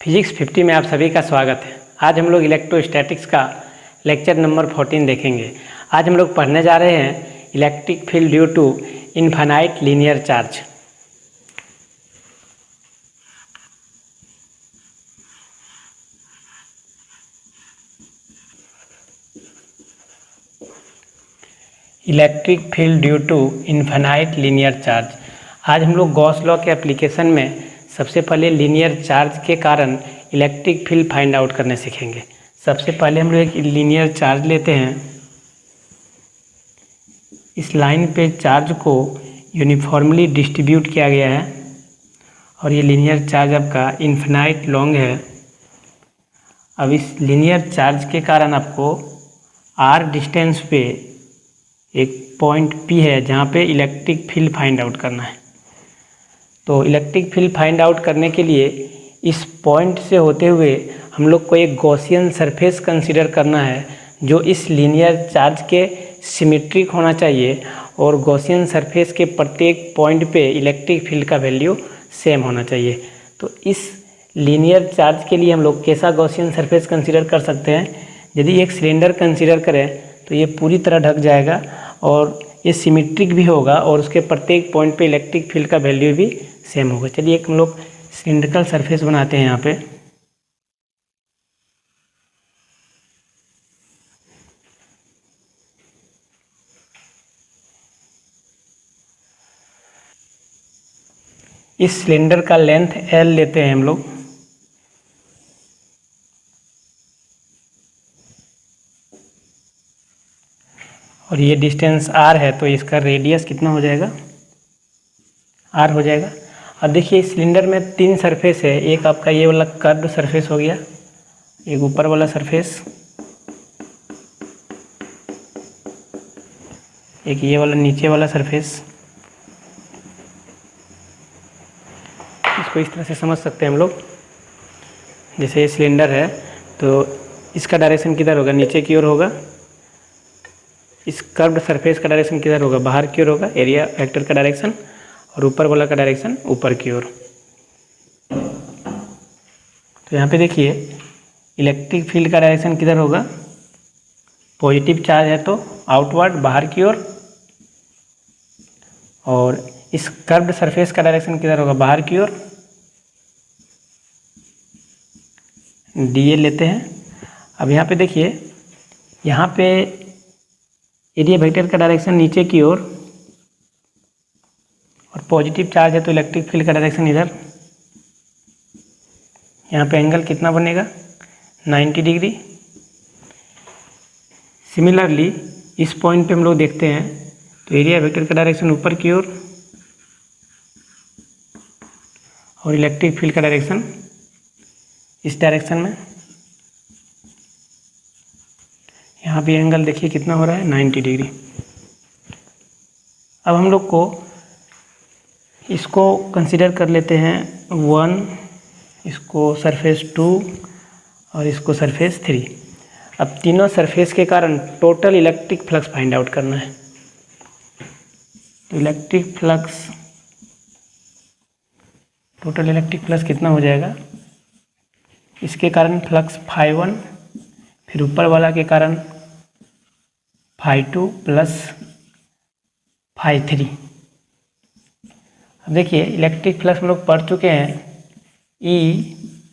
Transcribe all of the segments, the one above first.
Physics 50 में आप सभी का स्वागत है। आज हम लोग इलेक्ट्रोस्टैटिक्स का लेक्चर नंबर 14 देखेंगे। आज हम लोग पढ़ने जा रहे हैं electric field due to infinite linear charge. Electric field due to infinite linear charge. आज हम लोग गॉस लॉ के एप्लीकेशन में सबसे पहले लीनियर चार्ज के कारण इलेक्ट्रिक फील्ड फाइंड आउट करने सीखेंगे। सबसे पहले हम लोग एक लीनियर चार्ज लेते हैं। इस लाइन पे चार्ज को यूनिफॉर्मली डिस्ट्रीब्यूट किया गया है और ये लीनियर चार्ज आपका इनफिनाइट लॉन्ग है। अब इस लीनियर चार्ज के कारण आपको आर डिस्टेंस पे एक पॉइंट P है जहाँ पे इलेक्ट्रिक फील्ड फाइंड आउट करना है। तो इलेक्ट्रिक फील्ड फाइंड आउट करने के लिए इस पॉइंट से होते हुए हम लोग को एक गॉसियन सरफेस कंसीडर करना है जो इस लीनियर चार्ज के सिमेट्रिक होना चाहिए और गॉसियन सरफेस के प्रत्येक पॉइंट पे इलेक्ट्रिक फील्ड का वैल्यू सेम होना चाहिए। तो इस लीनियर चार्ज के लिए हम लोग कैसा गॉसियन सरफेस कंसीडर कर सकते हैं? यदि एक सिलेंडर कंसीडर करें तो ये पूरी तरह ढक जाएगा और ये सिमेट्रिक भी होगा और उसके प्रत्येक पॉइंट पे इलेक्ट्रिक फील्ड का वैल्यू भी सेम होगा। चलिए एक हम लोग सिलिंड्रिकल सरफेस बनाते हैं यहाँ पे। इस सिलेंडर का लेंथ L लेते हैं हम लोग। और ये डिस्टेंस R है तो इसका रेडियस कितना हो जाएगा? R हो जाएगा। अब देखिए इस सिलेंडर में 3 सरफेस है। एक आपका ये वाला कर्व सरफेस हो गया, एक ऊपर वाला सरफेस, एक ये वाला नीचे वाला सरफेस। इसको इस तरह से समझ सकते हैं हम लोग। जैसे ये सिलेंडर है तो इसका डायरेक्शन किधर होगा? नीचे की ओर होगा। इस कर्व्ड सरफेस का डायरेक्शन किधर होगा? बाहर की ओर होगा, एरिया वेक्टर का डायरेक्शन। और ऊपर वाला का डायरेक्शन ऊपर की ओर। तो यहाँ पे देखिए इलेक्ट्रिक फील्ड का डायरेक्शन किधर होगा? पॉजिटिव चार्ज है तो आउटवर्ड, बाहर की ओर। और इस कर्व्ड सरफेस का डायरेक्शन किधर होगा? बाहर की ओर। DA लेते हैं। अब यहाँ पे देखिए, यहाँ पे एरिया वेक्टर का डायरेक्शन नीचे की ओर और पॉजिटिव चार्ज है तो इलेक्ट्रिक फील्ड का डायरेक्शन इधर। यहाँ पे एंगल कितना बनेगा? 90 डिग्री। सिमिलरली इस पॉइंट पे हम लोग देखते हैं तो एरिया वेक्टर का डायरेक्शन ऊपर की ओर और इलेक्ट्रिक फील्ड का डायरेक्शन इस डायरेक्शन में। यहाँ भी एंगल देखिए कितना हो रहा है? 90 डिग्री। अब हम लोग को इसको कंसीडर कर लेते हैं 1, इसको सरफेस 2 और इसको सरफेस 3। अब तीनों सरफेस के कारण total electric flux find out करना है। तो electric flux, total electric flux कितना हो जाएगा? इसके कारण फ्लक्स φ1, फिर ऊपर वाला के कारण φ2 प्लस φ3। अब देखिए इलेक्ट्रिक फ्लक्स हम लोग पढ़ चुके हैं E/dA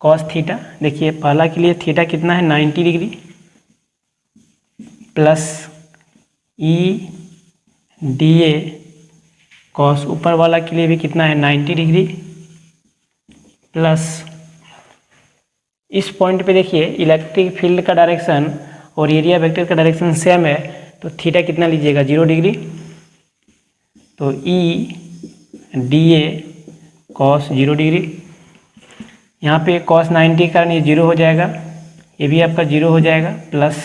cos थीटा। देखिए पहला के लिए थीटा कितना है? 90 डिग्री, प्लस E/dA cos ऊपर वाला के लिए भी कितना है? 90 डिग्री, प्लस इस पॉइंट पे देखिए इलेक्ट्रिक फील्ड का डायरेक्शन और एरिया वेक्टर का डायरेक्शन सेम है तो थीटा कितना लीजिएगा? 0 डिग्री। तो E/dA cos 0 डिग्री। यहाँ पे cos 90 के कारण ये 0 हो जाएगा, ये भी आपका 0 हो जाएगा, प्लस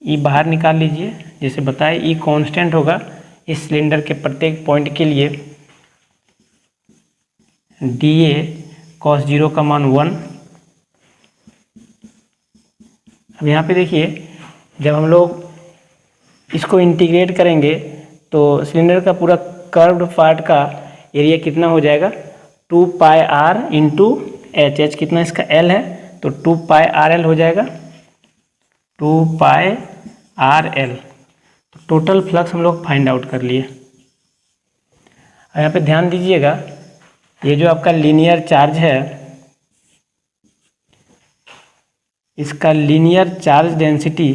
E बाहर निकाल लीजिए। जैसे बताए E कांस्टेंट होगा इस सिलेंडर के प्रत्येक पॉइंट के लिए। DA cos 0 का मान 1। अब यहाँ पे देखिए जब हम लोग इसको इंटीग्रेट करेंगे तो सिलेंडर का पूरा कर्व्ड पार्ट का एरिया कितना हो जाएगा? 2 pi are into H, H कितना इसका एल है, तो 2 पाई आर एल हो जाएगा, 2 पाई आर एल। तो टोटल फ्लक्स हम लोग फाइंड आउट कर लिए। यहाँ पे ध्यान दीजिएगा, ये जो आपका लीनियर चार्ज है, इसका लीनियर चार्ज डेंसिटी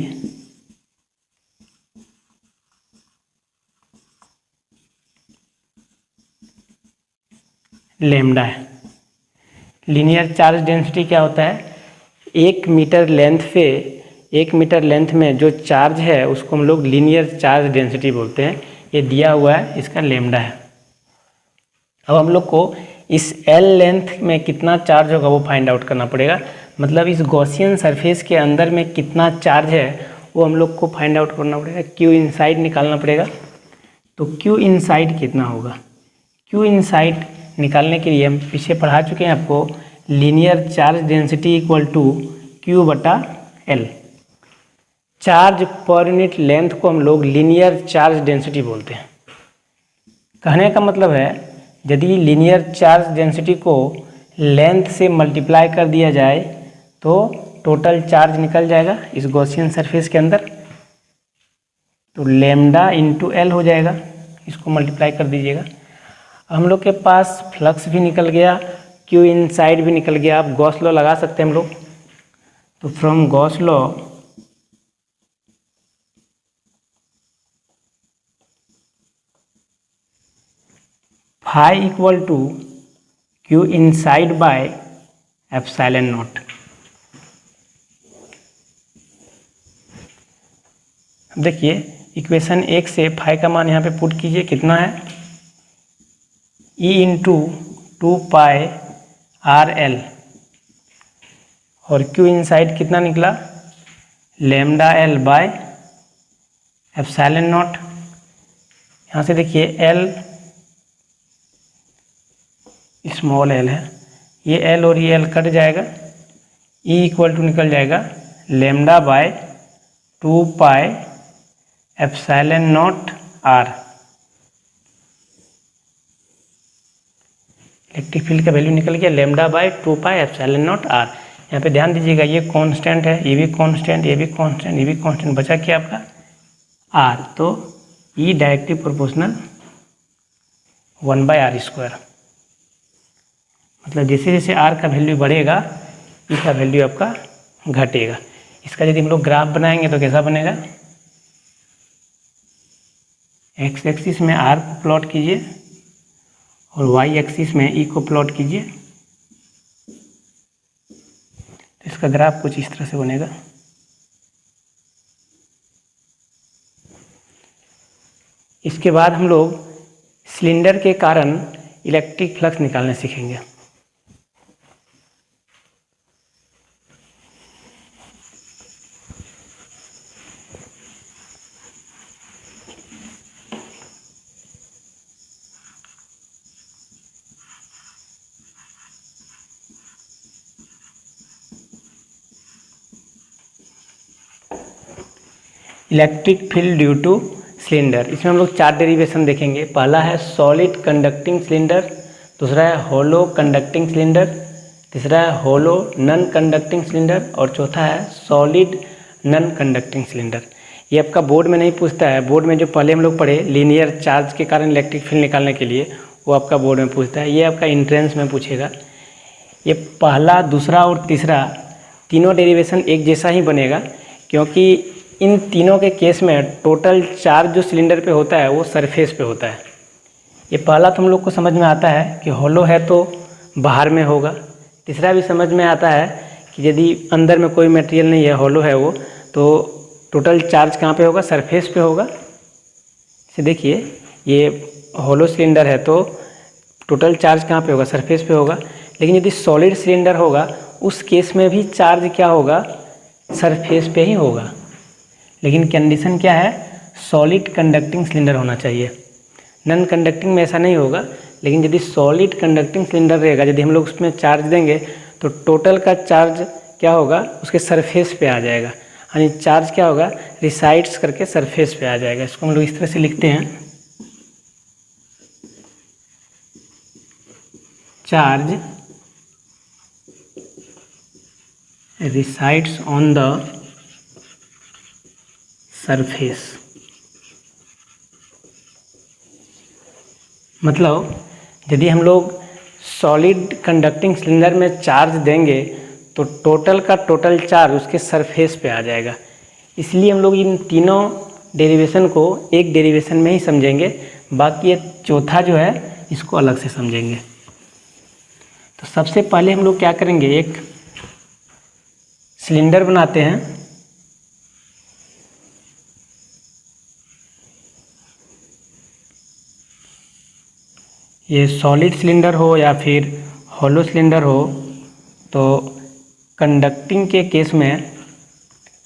लैम्डा है। लीनियर चार्ज डेंसिटी क्या होता है, 1 मीटर लेंथ पे, 1 मीटर लेंथ में जो चार्ज है उसको हम लोग लीनियर चार्ज डेंसिटी बोलते हैं। ये दिया हुआ है, इसका लैम्डा है। अब हम लोग को इस एल लेंथ में कितना चार्ज होगा वो फाइंड आउट करना पड़ेगा। मतलब इस गॉसियन सरफेस के अंदर में कितना चार्ज है वो हम लोग को फाइंड आउट करना पड़ेगा, क्यू इनसाइड निकालना पड़ेगा। तो क्यू इनसाइड कितना होगा, क्यू इनसाइड निकालने के लिए हम पीछे पढ़ा चुके हैं आपको, linear charge density equal to Q बटा एल। चार्ज पर यूनिट लेंथ को हम लोग लीनियर चार्ज डेंसिटी बोलते हैं। कहने का मतलब है, यदि लीनियर चार्ज डेंसिटी को लेंथ से मल्टीप्लाई कर दिया जाए तो टोटल चार्ज निकल जाएगा इस गॉसियन सरफेस के अंदर, तो लैम्डा इंटू एल हो जाएगा, इसको मल्टीप्लाई कर दीजिएगा। हम लोग के पास फ्लक्स भी निकल गया, क्यू इनसाइड भी निकल गया। आप गॉस लॉ लगा सकते हैं हम लोग। तो from Gauss law phi equal to Q inside by epsilon naught. देखिए इक्वेशन 1 से फाई का मान यहाँ पे पुट कीजिए, कितना है, ई इंटू 2 पाई आर एल, और क्यू इनसाइड कितना निकला, lambda L by epsilon naught. यहाँ से देखिए एल स्मॉल एल है, ये एल और ये एल कट जाएगा, ई इक्वल टू निकल जाएगा lambda by 2 pi epsilon naught R. Electric field का वैल्यू निकल गया lambda by 2 pi epsilon naught R. यहाँ पे ध्यान दीजिएगा, ये कांस्टेंट है, ये भी कांस्टेंट, ये भी कांस्टेंट, ये भी कांस्टेंट, बचा क्या आपका आर। तो ई डायरेक्टली प्रोपोर्शनल 1/r²। मतलब जैसे जैसे आर का वैल्यू बढ़ेगा ई का वैल्यू आपका घटेगा। इसका यदि हम लोग ग्राफ बनाएंगे तो कैसा बनेगा, एक्स एक्सिस में आर को प्लॉट कीजिए और वाई एक्सिस में ई को प्लॉट कीजिए, तो इसका ग्राफ कुछ इस तरह से बनेगा। इसके बाद हम लोग सिलेंडर के कारण इलेक्ट्रिक फ्लक्स निकालना सीखेंगे। Electric field due two cylinder, इसमें हम लोग 4 डेरिवेशन देखेंगे। पहला है सॉलिड कंडक्टिंग सिलेंडर, दूसरा है होलो कंडक्टिंग सिलेंडर, तीसरा है होलो नॉन कंडक्टिंग सिलेंडर, और चौथा है सॉलिड नॉन कंडक्टिंग सिलेंडर। ये आपका बोर्ड में नहीं पूछता है, बोर्ड में जो पहले हम लोग पढ़े लीनियर चार्ज के कारण इलेक्ट्रिक फील्ड निकालने के लिए, वो आपका बोर्ड में पूछता है। ये आपका इंट्रेंस में पूछेगा। ये पहला, दूसरा और तीसरा तीनों डेरिवेशन एक जैसा ही बनेगा, क्योंकि इन तीनों के केस में टोटल चार्ज जो सिलेंडर पे होता है वो सरफेस पे होता है। ये पहला तो हम लोग को समझ में आता है कि होलो है तो बाहर में होगा। तीसरा भी समझ में आता है कि यदि अंदर में कोई मटेरियल नहीं है, होलो है वो, तो टोटल चार्ज कहाँ पे होगा, सरफेस पे होगा। इसे देखिए, ये होलो सिलेंडर है तो टोटल चार्ज कहाँ पे होगा, सरफेस पे होगा। लेकिन यदि सॉलिड सिलेंडर होगा उस केस में भी चार्ज क्या होगा, सरफेस पे ही होगा। लेकिन कंडीशन क्या है, सॉलिड कंडक्टिंग सिलेंडर होना चाहिए। नॉन कंडक्टिंग में ऐसा नहीं होगा, लेकिन यदि सॉलिड कंडक्टिंग सिलेंडर रहेगा, यदि हम लोग उसमें चार्ज देंगे तो टोटल का चार्ज क्या होगा, उसके सरफेस पे आ जाएगा। यानी चार्ज क्या होगा, रिसाइड्स करके सरफेस पे आ जाएगा। इसको हम लोग इस तरह से लिखते हैं, charge resides on the surface। मतलब यदि हम लोग सॉलिड कंडक्टिंग सिलेंडर में चार्ज देंगे तो टोटल का टोटल चार्ज उसके सरफेस पे आ जाएगा। इसलिए हम लोग इन तीनों डेरिवेशन को एक डेरिवेशन में ही समझेंगे, बाकी ये चौथा जो है इसको अलग से समझेंगे। तो सबसे पहले हम लोग क्या करेंगे, एक सिलेंडर बनाते हैं। ये सॉलिड सिलेंडर हो या फिर हॉलो सिलेंडर हो, तो कंडक्टिंग के केस में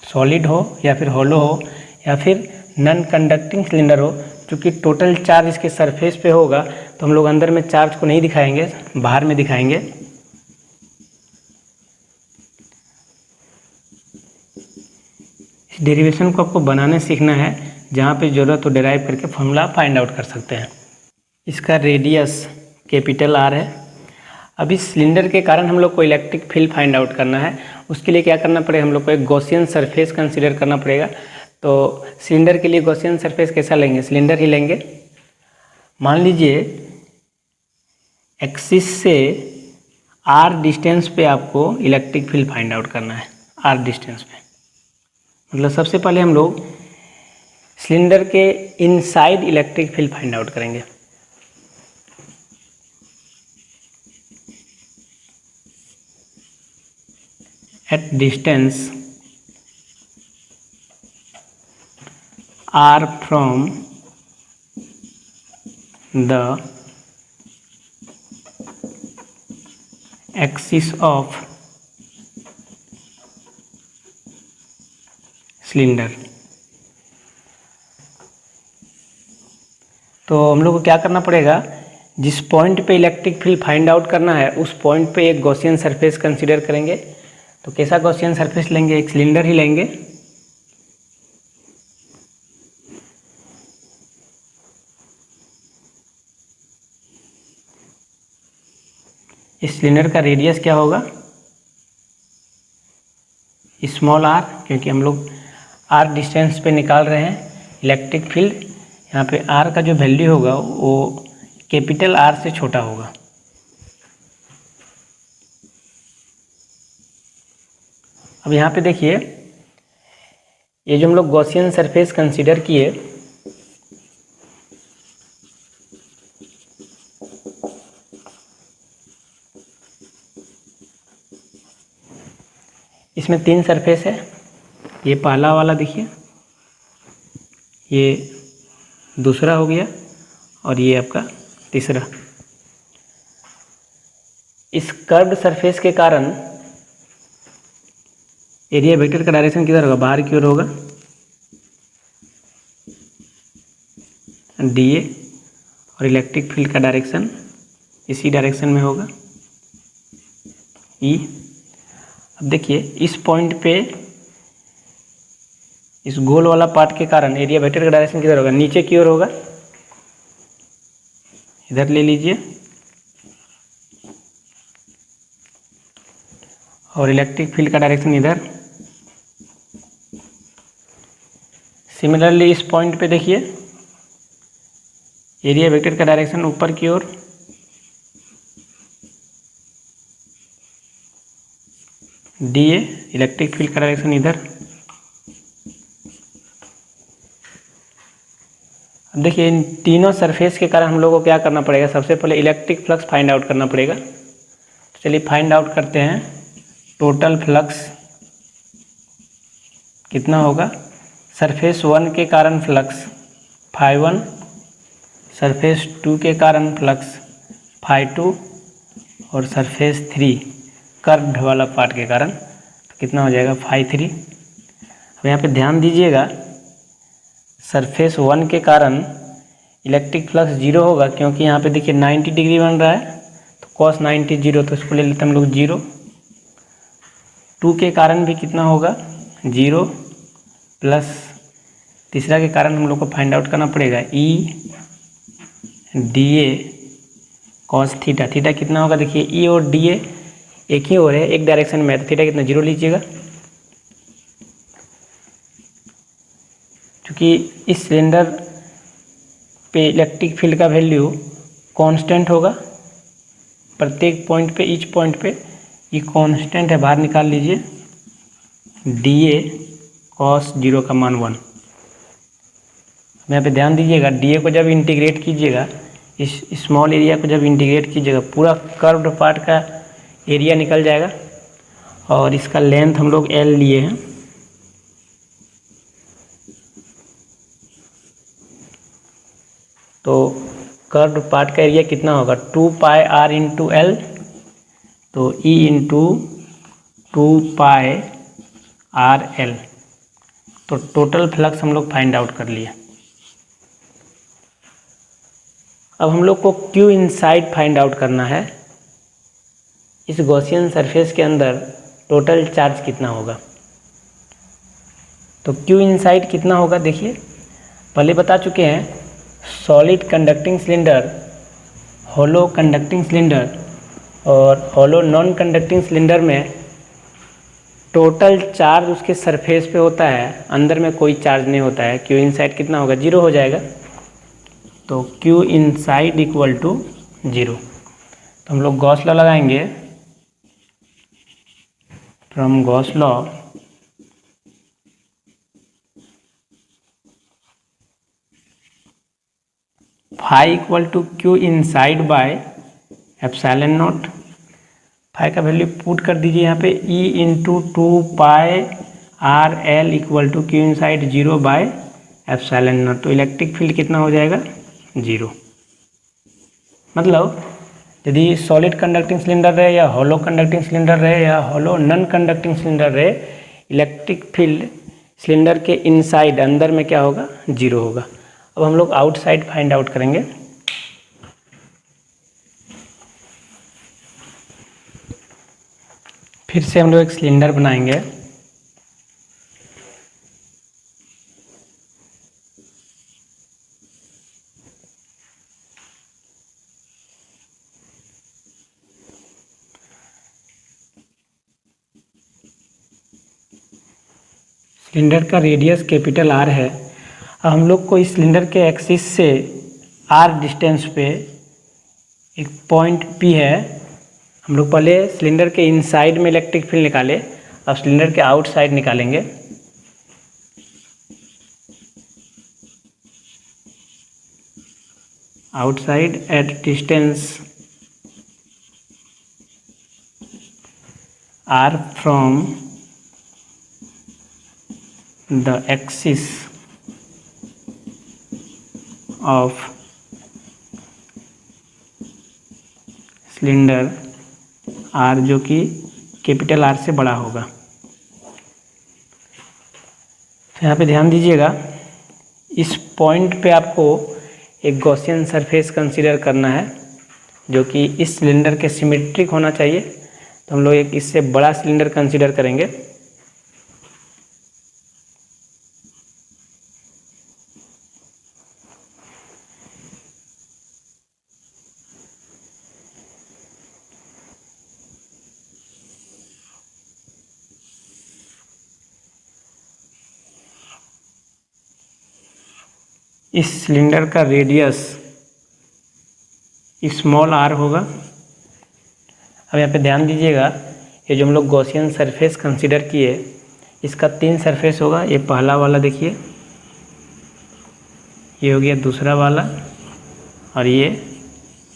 सॉलिड हो या फिर हॉलो हो या फिर नॉन कंडक्टिंग सिलेंडर हो, क्योंकि टोटल चार्ज इसके सरफेस पे होगा तो हम लोग अंदर में चार्ज को नहीं दिखाएंगे, बाहर में दिखाएंगे। इस डेरिवेशन को आपको बनाने सीखना है, जहाँ पे ज़रूरत हो डेराइव करके फॉर्मूला फाइंड आउट कर सकते हैं। इसका रेडियस कैपिटल आर है। अब इस सिलेंडर के कारण हम लोग को इलेक्ट्रिक फील्ड फाइंड आउट करना है। उसके लिए क्या करना पड़ेगा, हम लोग को एक गॉसियन सरफेस कंसीडर करना पड़ेगा। तो सिलेंडर के लिए गॉसियन सरफेस कैसा लेंगे, सिलेंडर ही लेंगे। मान लीजिए एक्सिस से आर डिस्टेंस पे आपको इलेक्ट्रिक फील्ड फाइंड आउट करना है, आर डिस्टेंस पे। मतलब सबसे पहले हम लोग सिलेंडर के inside electric field find out करेंगे। At distance r from the axis of cylinder. तो हम लोग को क्या करना पड़ेगा, जिस पॉइंट पे इलेक्ट्रिक फील्ड फाइंड आउट करना है उस पॉइंट पे एक गॉसियन सरफेस कंसीडर करेंगे। तो कैसा गॉसियन सरफेस लेंगे, एक सिलेंडर ही लेंगे। इस सिलेंडर का रेडियस क्या होगा, स्मॉल आर, क्योंकि हम लोग आर डिस्टेंस पे निकाल रहे हैं इलेक्ट्रिक फील्ड। यहाँ पे आर का जो वैल्यू होगा वो कैपिटल आर से छोटा होगा। अब यहाँ पे देखिए, ये जो हम लोग गॉसियन सरफेस कंसीडर किए, इसमें तीन सरफेस है। ये पहला वाला देखिए, ये दूसरा हो गया और ये आपका तीसरा। इस कर्व्ड सरफेस के कारण एरिया वेक्टर का डायरेक्शन किधर होगा, बाहर की ओर होगा, DA, और इलेक्ट्रिक फील्ड का डायरेक्शन इसी डायरेक्शन में होगा, E। अब देखिए इस पॉइंट पे इस गोल वाला पार्ट के कारण एरिया वेक्टर का डायरेक्शन किधर होगा, नीचे की ओर होगा। इधर ले लीजिए, और इलेक्ट्रिक फील्ड का डायरेक्शन इधर। सिमिलरली इस पॉइंट पे देखिए, एरिया वेक्टर का डायरेक्शन ऊपर की ओर, DA, इलेक्ट्रिक फील्ड का डायरेक्शन इधर। अब देखिए इन तीनों सरफेस के कारण हम लोग को क्या करना पड़ेगा, सबसे पहले इलेक्ट्रिक फ्लक्स फाइंड आउट करना पड़ेगा। तो चलिए फाइंड आउट करते हैं। टोटल फ्लक्स कितना होगा, सरफेस 1 के कारण फ्लक्स φ1, सरफेस 2 के कारण फ्लक्स φ2, और सरफेस 3 कर्व्ड वाला पार्ट के कारण तो कितना हो जाएगा φ3। अब यहाँ पे ध्यान दीजिएगा, सरफेस 1 के कारण इलेक्ट्रिक फ्लक्स 0 होगा, क्योंकि यहाँ पे देखिए 90 डिग्री बन रहा है, तो cos 90 0, तो इसको ले लेते हैं हम लोग 0। 2 के कारण भी कितना होगा 0, प्लस तीसरा के कारण हम लोग को फाइंड आउट करना पड़ेगा E DA cos theta, theta कितना होगा देखिए, ई और डी ए एक ही हो रहे हैं, एक डायरेक्शन में है, तो थीटा कितना 0 लीजिएगा। क्योंकि इस सिलेंडर पे इलेक्ट्रिक फील्ड का वैल्यू कांस्टेंट होगा, प्रत्येक पॉइंट पे, ईच पॉइंट पे ये कांस्टेंट है, बाहर निकाल लीजिए, डी ए कॉस 0 का मान 1। यहाँ पे ध्यान दीजिएगा, डी ए को जब इंटीग्रेट कीजिएगा, इस स्मॉल एरिया को जब इंटीग्रेट कीजिएगा, पूरा कर्व्ड पार्ट का एरिया निकल जाएगा, और इसका लेंथ हम लोग एल लिए हैं, तो कर्व्ड पार्ट का एरिया कितना होगा 2 पाई आर इंटू एल, तो ई इंटू 2 पाई आर एल। तो टोटल फ्लक्स हम लोग फाइंड आउट कर लिए। अब हम लोग को क्यू इनसाइड फाइंड आउट करना है। इस गॉसियन सरफेस के अंदर टोटल चार्ज कितना होगा, तो क्यू इनसाइड कितना होगा देखिए, पहले बता चुके हैं, solid conducting cylinder, hollow conducting cylinder और हॉलो नॉन कंडक्टिंग सिलेंडर में टोटल चार्ज उसके सरफेस पे होता है, अंदर में कोई चार्ज नहीं होता है। क्यू इनसाइड कितना होगा, 0 हो जाएगा, तो क्यू इनसाइड इक्वल टू 0। तो हम लोग गॉस लॉ लगाएंगे, from Gauss law phi equal to Q inside by epsilon naught. Phi का वैल्यू पुट कर दीजिए यहाँ पे, E into 2 pi R L equal to Q inside 0 by epsilon naught. तो इलेक्ट्रिक फील्ड कितना हो जाएगा 0। मतलब यदि सॉलिड कंडक्टिंग सिलेंडर रहे या हॉलो कंडक्टिंग सिलेंडर रहे या हॉलो नॉन कंडक्टिंग सिलेंडर रहे, इलेक्ट्रिक फील्ड सिलेंडर के इनसाइड अंदर में क्या होगा 0 होगा। अब हम लोग आउटसाइड फाइंड आउट करेंगे। फिर से हम लोग एक सिलेंडर बनाएंगे, सिलेंडर का रेडियस कैपिटल आर है। अब हम लोग को इस सिलेंडर के एक्सिस से आर डिस्टेंस पे एक पॉइंट पी है। हम लोग पहले सिलेंडर के इनसाइड में इलेक्ट्रिक फील्ड निकाले, अब सिलेंडर के आउटसाइड निकालेंगे। Outside at distance R from the axis of cylinder R, जो कि कैपिटल आर से बड़ा होगा। तो यहाँ पे ध्यान दीजिएगा, इस पॉइंट पे आपको एक गॉसियन सरफेस कंसीडर करना है, जो कि इस सिलेंडर के सिमेट्रिक होना चाहिए। तो हम लोग एक इससे बड़ा सिलेंडर कंसीडर करेंगे। इस सिलेंडर का रेडियस स्मॉल आर होगा। अब यहाँ पे ध्यान दीजिएगा, ये जो हम लोग गॉसियन सरफेस कंसीडर किए, इसका 3 सरफेस होगा। ये पहला वाला देखिए, ये हो गया दूसरा वाला, और ये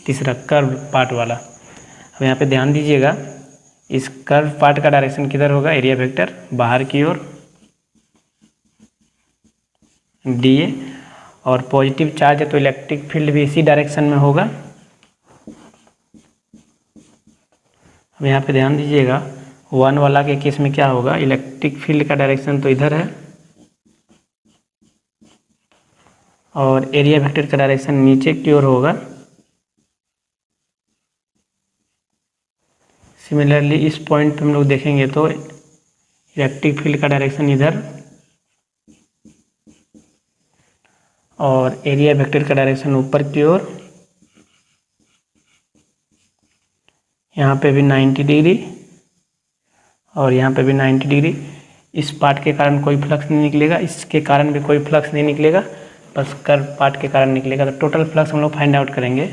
तीसरा कर्व पार्ट वाला। अब यहाँ पे ध्यान दीजिएगा, इस कर्व पार्ट का डायरेक्शन किधर होगा, एरिया वेक्टर बाहर की ओर डी ए, और पॉजिटिव चार्ज है तो इलेक्ट्रिक फील्ड भी इसी डायरेक्शन में होगा। अब यहाँ पे ध्यान दीजिएगा, 1 वाला के केस में क्या होगा, इलेक्ट्रिक फील्ड का डायरेक्शन तो इधर है और एरिया वेक्टर का डायरेक्शन नीचे की ओर होगा। सिमिलरली इस पॉइंट पे हम लोग देखेंगे तो इलेक्ट्रिक फील्ड का डायरेक्शन इधर और एरिया वेक्टर का डायरेक्शन ऊपर की ओर। यहाँ पे भी 90 डिग्री और यहाँ पे भी 90 डिग्री। इस पार्ट के कारण कोई फ्लक्स नहीं निकलेगा, इसके कारण भी कोई फ्लक्स नहीं निकलेगा, बस कर्व पार्ट के कारण निकलेगा। तो टोटल फ्लक्स हम लोग फाइंड आउट करेंगे।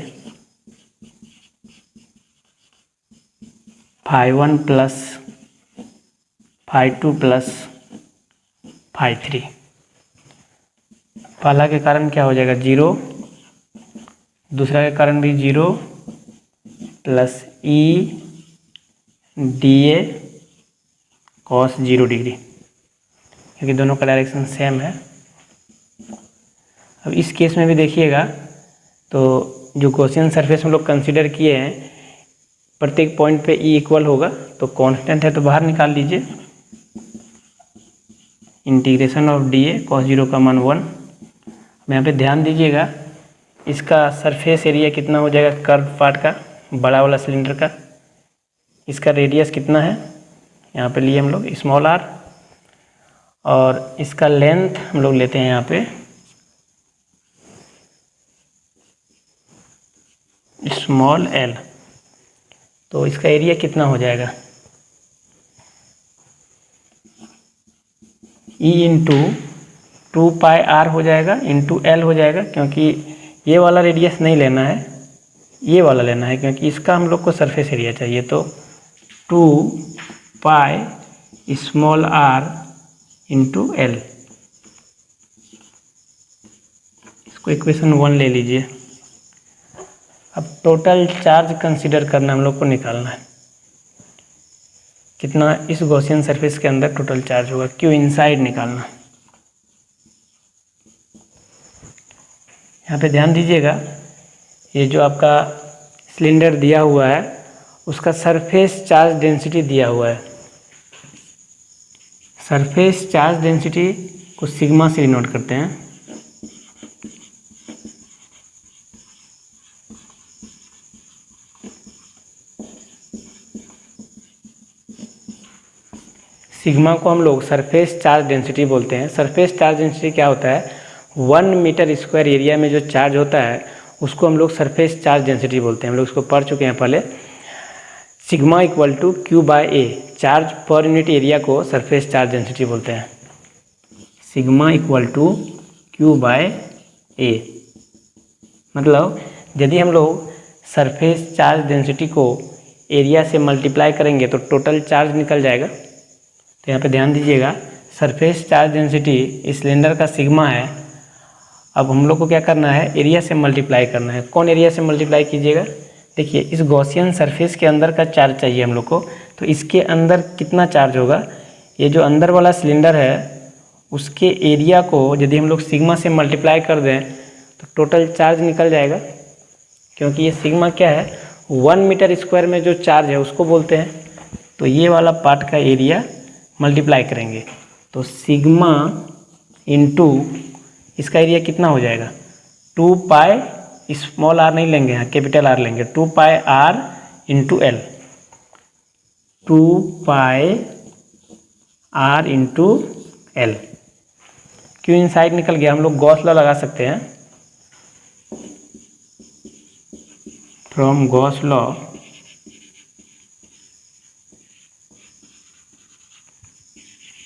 φ1 प्लस φ2 प्लस φ3। पहला के कारण क्या हो जाएगा 0, दूसरा के कारण भी 0 plus E D A cos 0 degree, क्योंकि दोनों का डायरेक्शन सेम है। अब इस केस में भी देखिएगा तो जो गॉसियन सरफेस हम लोग कंसीडर किए हैं, प्रत्येक पॉइंट पे ई इक्वल होगा, तो कांस्टेंट है तो बाहर निकाल लीजिए। Integration of D A cos 0 का मान 1। यहाँ पे ध्यान दीजिएगा, इसका सरफेस एरिया कितना हो जाएगा कर्व पार्ट का, बड़ा वाला सिलेंडर का। इसका रेडियस कितना है, यहाँ पे लिए हम लोग स्मॉल आर, और इसका लेंथ हम लोग लेते हैं यहाँ पे स्मॉल एल। तो इसका एरिया कितना हो जाएगा ई इंटू 2πr हो जाएगा इंटू एल हो जाएगा, क्योंकि ये वाला रेडियस नहीं लेना है, ये वाला लेना है, क्योंकि इसका हम लोग को सरफेस एरिया चाहिए। तो 2π स्मॉल r इंटू एल, इसको इक्वेशन 1 ले लीजिए। अब टोटल चार्ज कंसीडर करना हम लोग को निकालना है, कितना इस गॉसियन सरफेस के अंदर टोटल चार्ज होगा, क्यू इनसाइड निकालना। यहाँ पे ध्यान दीजिएगा, ये जो आपका सिलेंडर दिया हुआ है उसका सरफेस चार्ज डेंसिटी दिया हुआ है। सरफेस चार्ज डेंसिटी को सिग्मा से डिनोट करते हैं। सिग्मा को हम लोग सरफेस चार्ज डेंसिटी बोलते हैं। सरफेस चार्ज डेंसिटी क्या होता है, 1 मीटर स्क्वायर एरिया में जो चार्ज होता है उसको हम लोग सरफेस चार्ज डेंसिटी बोलते हैं। हम लोग इसको पढ़ चुके हैं पहले। Sigma equal to Q by A, charge पर यूनिट एरिया को सरफेस चार्ज डेंसिटी बोलते हैं। Sigma equal to Q by A, मतलब यदि हम लोग सरफेस चार्ज डेंसिटी को एरिया से मल्टीप्लाई करेंगे तो टोटल चार्ज निकल जाएगा। तो यहाँ पे ध्यान दीजिएगा, सरफेस चार्ज डेंसिटी इस सिलेंडर का सिग्मा है। अब हम लोग को क्या करना है, एरिया से मल्टीप्लाई करना है। कौन एरिया से मल्टीप्लाई कीजिएगा, देखिए इस गॉसियन सरफेस के अंदर का चार्ज चाहिए हम लोग को, तो इसके अंदर कितना चार्ज होगा, ये जो अंदर वाला सिलेंडर है उसके एरिया को यदि हम लोग सिग्मा से मल्टीप्लाई कर दें तो टोटल चार्ज निकल जाएगा। क्योंकि ये सिग्मा क्या है, 1 मीटर स्क्वायर में जो चार्ज है उसको बोलते हैं। तो ये वाला पार्ट का एरिया मल्टीप्लाई करेंगे तो सिग्मा इंटू इसका एरिया कितना हो जाएगा, 2π, स्मॉल आर नहीं लेंगे, यहाँ कैपिटल आर लेंगे, 2πr into L, 2πr into L. Q inside निकल गया। हम लोग गॉस लॉ लगा सकते हैं। From Gauss law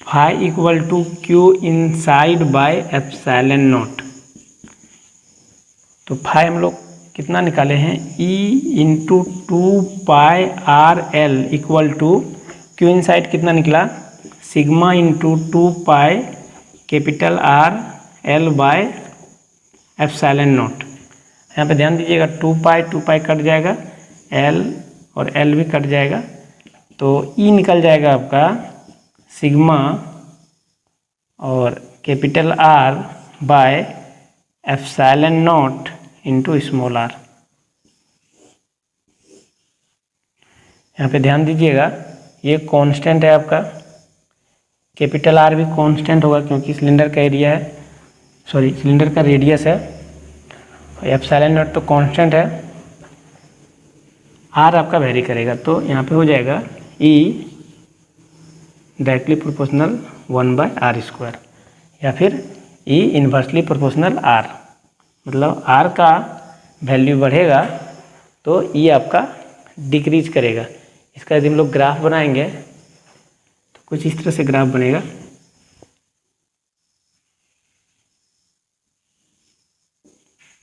phi equal to Q inside by epsilon naught. तो फाई हम लोग कितना निकाले हैं, E into 2πr L equal to Q inside कितना निकला, sigma into 2π capital R L by epsilon naught. यहाँ पे ध्यान दीजिएगा, 2π कट जाएगा, एल और एल भी कट जाएगा, तो ई निकल जाएगा आपका सिग्मा और capital R by epsilon naught into small R. यहाँ पे ध्यान दीजिएगा, ये कांस्टेंट है आपका, कैपिटल आर भी कांस्टेंट होगा क्योंकि सिलेंडर का एरिया है, सॉरी सिलेंडर का रेडियस है। एप्सिलॉन नॉट तो कांस्टेंट है, आर आपका वेरी करेगा। तो यहाँ पे हो जाएगा ई डायरेक्टली प्रोपोर्शनल 1/r², या फिर ई इन्वर्सली प्रोपोर्शनल आर, मतलब आर का वैल्यू बढ़ेगा तो ई आपका डिक्रीज करेगा। इसका यदि हम लोग ग्राफ बनाएंगे तो कुछ इस तरह से ग्राफ बनेगा।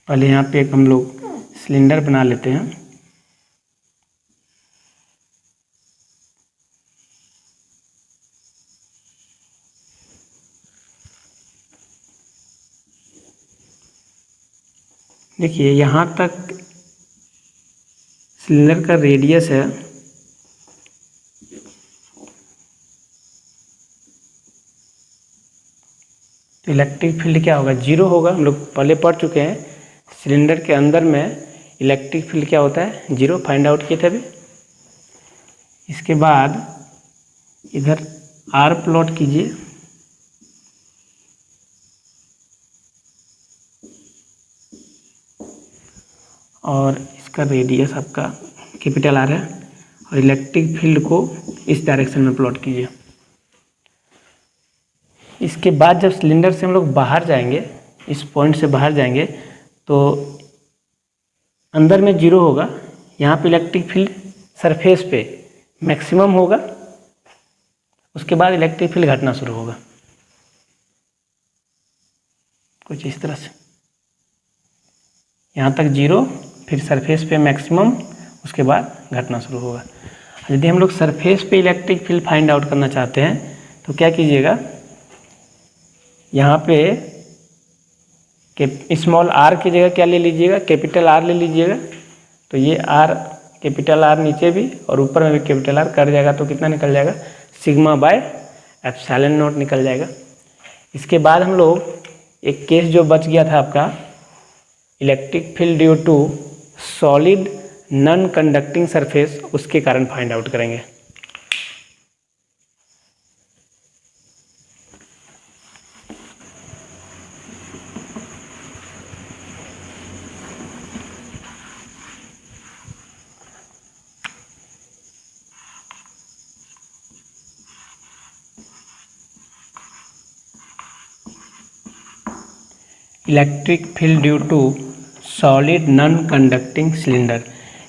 पहले यहाँ पे एक हम लोग सिलेंडर बना लेते हैं। देखिए यहाँ तक सिलेंडर का रेडियस है, तो इलेक्ट्रिक फील्ड क्या होगा, जीरो होगा। हम लोग पहले पढ़ चुके हैं सिलेंडर के अंदर में इलेक्ट्रिक फील्ड क्या होता है, जीरो, फाइंड आउट किए थे अभी। इसके बाद इधर आर प्लॉट कीजिए, और इसका रेडियस आपका कैपिटल आर है, और इलेक्ट्रिक फील्ड को इस डायरेक्शन में प्लॉट कीजिए। इसके बाद जब सिलेंडर से हम लोग बाहर जाएंगे, इस पॉइंट से बाहर जाएंगे, तो अंदर में जीरो होगा। यहाँ पे इलेक्ट्रिक फील्ड सरफेस पे मैक्सिमम होगा, उसके बाद इलेक्ट्रिक फील्ड घटना शुरू होगा कुछ इस तरह से। यहाँ तक जीरो, फिर सरफेस पे मैक्सिमम, उसके बाद घटना शुरू होगा। यदि हम लोग सरफेस पे इलेक्ट्रिक फील्ड फाइंड आउट करना चाहते हैं तो क्या कीजिएगा, यहाँ पे स्मॉल आर की जगह क्या ले लीजिएगा, कैपिटल आर ले लीजिएगा। तो ये आर, कैपिटल आर नीचे भी और ऊपर में भी कैपिटल आर कर जाएगा, तो कितना निकल जाएगा, सिग्मा बाय एप्सिलॉन नॉट निकल जाएगा। इसके बाद हम लोग एक केस जो बच गया था आपका, electric field due to solid non conducting surface, उसके कारण फाइंड आउट करेंगे। Electric field due to solid non conducting cylinder.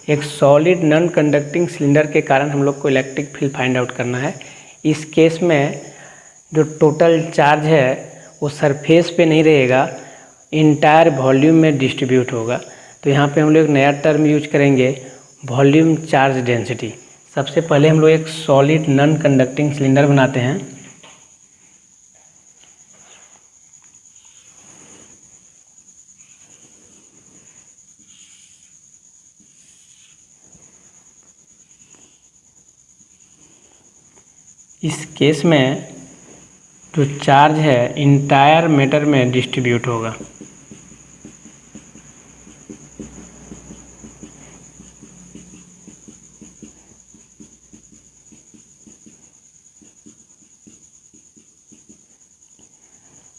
एक सॉलिड नॉन कंडक्टिंग सिलेंडर के कारण हम लोग को इलेक्ट्रिक फील्ड फाइंड आउट करना है। इस केस में जो टोटल चार्ज है वो सरफेस पे नहीं रहेगा, इंटायर वॉल्यूम में डिस्ट्रीब्यूट होगा। तो यहाँ पे हम लोग एक नया टर्म यूज करेंगे, वॉल्यूम चार्ज डेंसिटी। सबसे पहले हम लोग एक सॉलिड नॉन कंडक्टिंग सिलेंडर बनाते हैं। इस केस में जो चार्ज है इंटायर मैटर में डिस्ट्रीब्यूट होगा।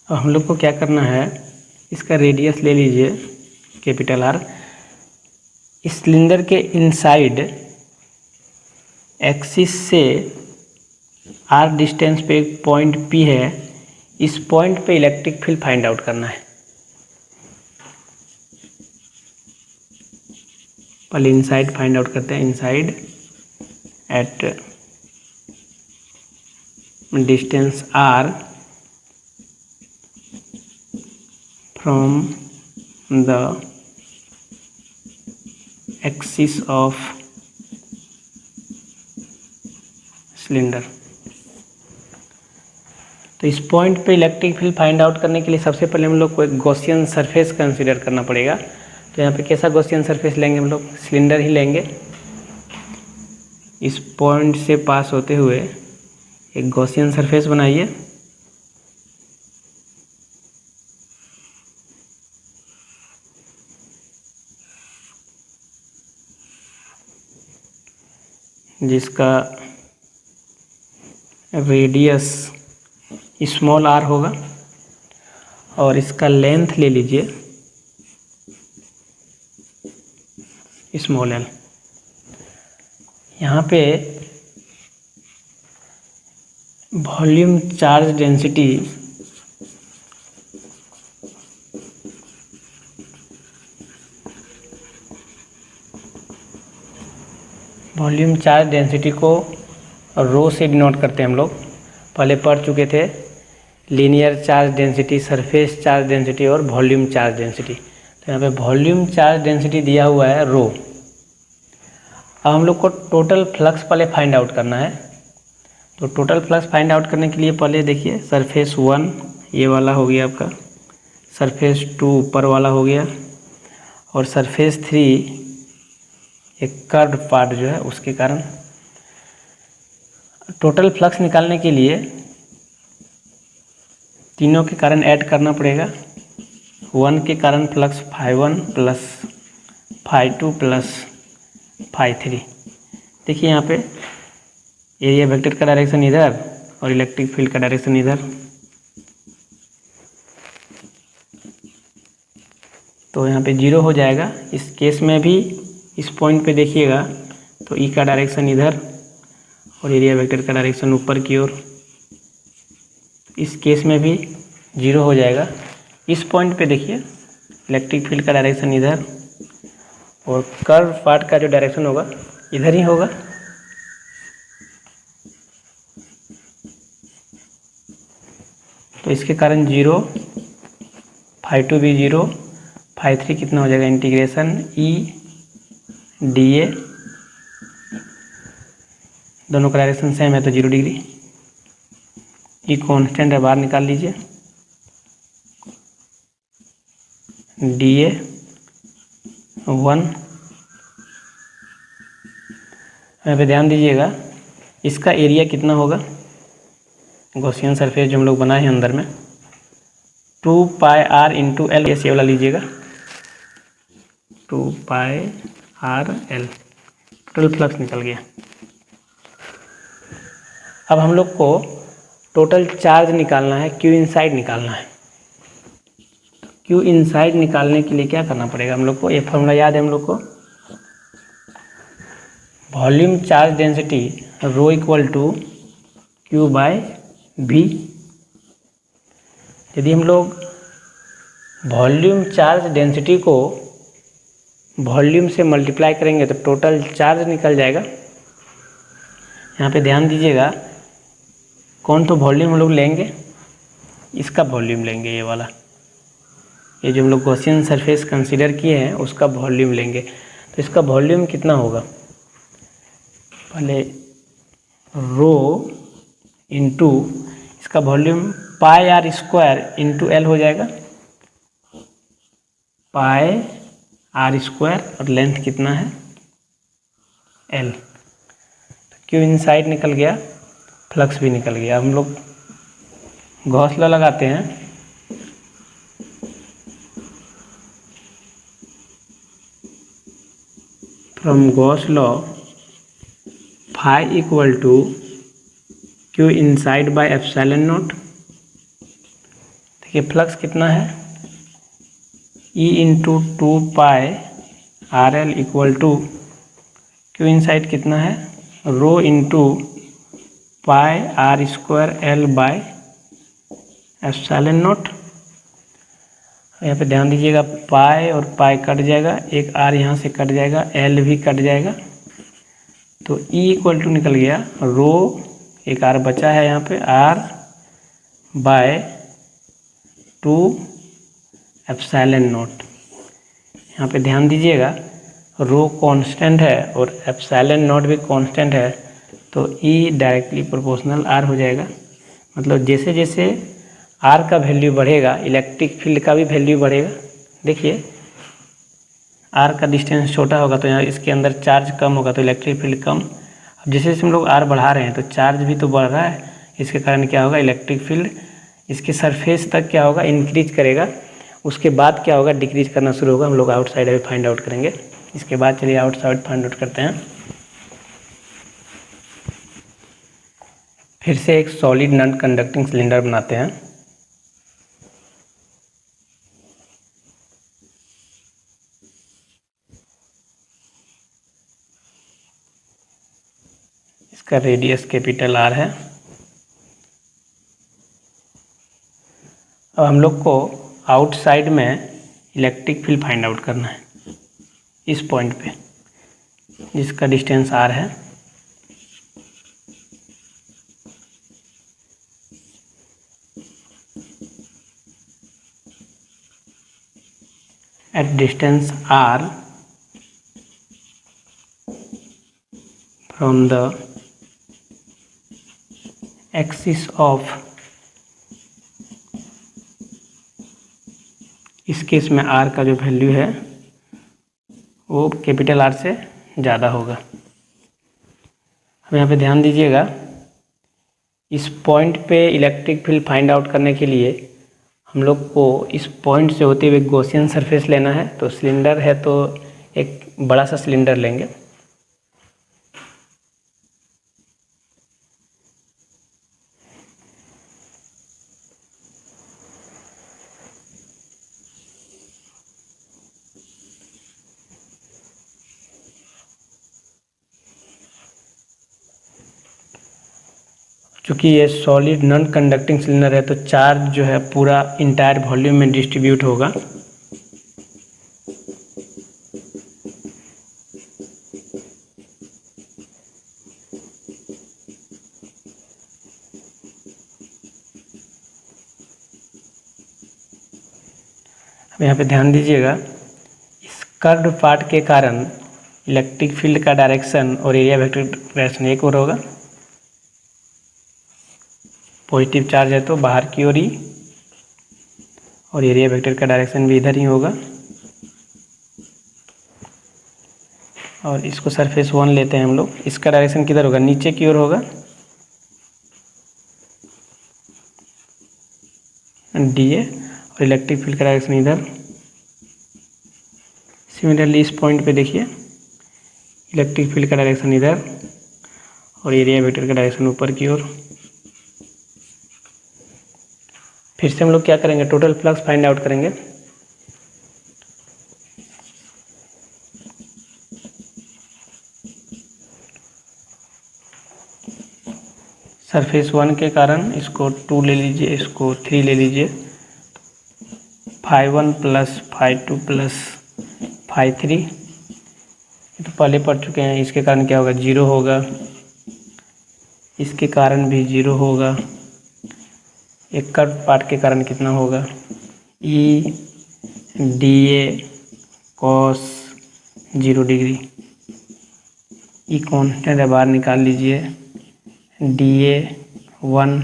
अब हम लोग को क्या करना है, इसका रेडियस ले लीजिए कैपिटल आर। इस सिलेंडर के इनसाइड एक्सिस से आर डिस्टेंस पे एक पॉइंट पी है, इस पॉइंट पे इलेक्ट्रिक फील्ड फाइंड आउट करना है। पहले इनसाइड फाइंड आउट करते हैं, inside at distance R from the axis of cylinder. तो इस पॉइंट पे इलेक्ट्रिक फील्ड फाइंड आउट करने के लिए सबसे पहले हम लोग को एक गॉसियन सरफेस कंसीडर करना पड़ेगा। तो यहाँ पे कैसा गॉसियन सरफेस लेंगे, हम लोग सिलेंडर ही लेंगे। इस पॉइंट से पास होते हुए एक गॉसियन सरफेस बनाइए। जिसका रेडियस स्मॉल आर होगा, और इसका लेंथ ले लीजिए स्मॉल एल। यहाँ पे volume charge density volume charge density को रो से डिनोट करते हैं हम लोग, पहले पढ़ चुके थे। Linear charge density, surface charge density और वॉल्यूम चार्ज डेंसिटी। तो यहाँ पे वॉल्यूम चार्ज डेंसिटी दिया हुआ है रो। अब हम लोग को टोटल फ्लक्स पहले फाइंड आउट करना है। तो टोटल फ्लक्स फाइंड आउट करने के लिए पहले देखिए, सरफेस 1 ये वाला हो गया आपका, सरफेस 2 ऊपर वाला हो गया, और सरफेस 3 एक कर्व पार्ट जो है उसके कारण। टोटल फ्लक्स निकालने के लिए तीनों के कारण ऐड करना पड़ेगा। 1 के कारण फ्लक्स φ1 प्लस φ2 प्लस φ3। देखिए यहाँ पे एरिया वेक्टर का डायरेक्शन इधर और इलेक्ट्रिक फील्ड का डायरेक्शन इधर। तो यहाँ पे 0 हो जाएगा। इस केस में भी इस पॉइंट पे देखिएगा तो ई का डायरेक्शन इधर और एरिया वेक्टर का डायरेक्शन ऊपर की ओर। इस केस में भी 0 हो जाएगा। इस पॉइंट पे देखिए इलेक्ट्रिक फील्ड का डायरेक्शन इधर और कर्व पार्ट का जो डायरेक्शन होगा इधर ही होगा। तो इसके कारण 0, φ2 भी 0, φ3 कितना हो जाएगा, इंटीग्रेशन ई dA, दोनों का डायरेक्शन सेम है तो 0 डिग्री। ई कांस्टेंट है, बाहर निकाल लीजिए। dA 1। यहाँ पे ध्यान दीजिएगा इसका एरिया कितना होगा, गॉसियन सरफेस जो हम लोग बनाए हैं अंदर में, 2πr इंटू एल, ये वाला लीजिएगा, 2πr/L। टोटल फ्लक्स निकल गया। अब हम लोग को टोटल चार्ज निकालना है, क्यू इनसाइड निकालना है। क्यू इनसाइड निकालने के लिए क्या करना पड़ेगा हम लोग को, ये फॉर्मूला याद है हम लोग को, volume charge density rho equal to Q by V. यदि हम लोग वॉल्यूम चार्ज डेंसिटी को वॉल्यूम से मल्टीप्लाई करेंगे तो टोटल चार्ज निकल जाएगा। यहाँ पे ध्यान दीजिएगा कौन तो वॉल्यूम हम लोग लेंगे, इसका वॉल्यूम लेंगे, ये वाला, ये जो हम लोग गॉसियन सरफेस कंसीडर किए हैं उसका वॉल्यूम लेंगे। तो इसका वॉल्यूम कितना होगा, पहले रो इंटू इसका वॉल्यूम πr² इंटू एल हो जाएगा, πr² और लेंथ कितना है l। तो क्यू इनसाइड निकल गया, फ्लक्स भी निकल गया। हम लोग गॉस लॉ लगाते हैं। From Gauss law φ equal to Q inside by epsilon naught. देखिए फ्लक्स कितना है, E into 2πRL equal to Q inside कितना है, rho into πr² by epsilon naught. यहाँ पे ध्यान दीजिएगा पाई और पाई कट जाएगा, एक r यहाँ से कट जाएगा, l भी कट जाएगा। तो E इक्वल टू निकल गया रो, एक r बचा है यहाँ पे, r बाय 2 एप्सिलॉन नॉट। यहाँ पे ध्यान दीजिएगा रो कांस्टेंट है और एप्सिलॉन नॉट भी कांस्टेंट है, तो E डायरेक्टली प्रोपोर्शनल r हो जाएगा। मतलब जैसे जैसे r का वैल्यू बढ़ेगा इलेक्ट्रिक फील्ड का भी वैल्यू बढ़ेगा। देखिए r का डिस्टेंस छोटा होगा तो यहाँ इसके अंदर चार्ज कम होगा तो इलेक्ट्रिक फील्ड कम। अब जैसे जैसे हम लोग r बढ़ा रहे हैं तो चार्ज भी तो बढ़ रहा है, इसके कारण क्या होगा, इलेक्ट्रिक फील्ड इसके सरफेस तक क्या होगा, इंक्रीज करेगा। उसके बाद क्या होगा, डिक्रीज करना शुरू होगा। हम लोग आउटसाइड अभी फाइंड आउट करेंगे। इसके बाद चलिए आउटसाइड फाइंड आउट करते हैं। फिर से एक सॉलिड नॉन कंडक्टिंग सिलेंडर बनाते हैं। इसका रेडियस कैपिटल R है। अब हम लोग को आउटसाइड में इलेक्ट्रिक फील्ड फाइंड आउट करना है। इस पॉइंट पे जिसका डिस्टेंस r है। At distance r from the axis of, इस केस में r का जो वैल्यू है वो कैपिटल R से ज़्यादा होगा। अब यहाँ पे ध्यान दीजिएगा, इस पॉइंट पे इलेक्ट्रिक फील्ड फाइंड आउट करने के लिए हम लोग को इस पॉइंट से होते हुए गॉसियन सरफेस लेना है। तो सिलेंडर है तो एक बड़ा सा सिलेंडर लेंगे। चूँकि ये सॉलिड नॉन कंडक्टिंग सिलेंडर है तो चार्ज जो है पूरा इंटायर वॉल्यूम में डिस्ट्रीब्यूट होगा। अब यहाँ पे ध्यान दीजिएगा, इस कर्व्ड पार्ट के कारण इलेक्ट्रिक फील्ड का डायरेक्शन और एरिया वेक्टर डायरेक्शन एक और होगा। पॉजिटिव चार्ज है तो बाहर की ओर ही, और एरिया वेक्टर का डायरेक्शन भी इधर ही होगा। और इसको सरफेस 1 लेते हैं हम लोग। इसका डायरेक्शन किधर होगा? नीचे की ओर होगा, DA, और इलेक्ट्रिक फील्ड का डायरेक्शन इधर। सिमिलरली इस पॉइंट पे देखिए, इलेक्ट्रिक फील्ड का डायरेक्शन इधर और एरिया वेक्टर का डायरेक्शन ऊपर की ओर। फिर से हम लोग क्या करेंगे? टोटल फ्लक्स फाइंड आउट करेंगे। सरफेस 1 के कारण इसको 2 ले लीजिए, इसको 3 ले लीजिए। φ1 प्लस φ2 प्लस φ3, तो पहले पढ़ चुके हैं। इसके कारण क्या होगा? 0 होगा। इसके कारण भी 0 होगा। एक कर्व पार्ट के कारण कितना होगा? E DA cos 0 degree. E constant है, बाहर निकाल लीजिए। DA 1,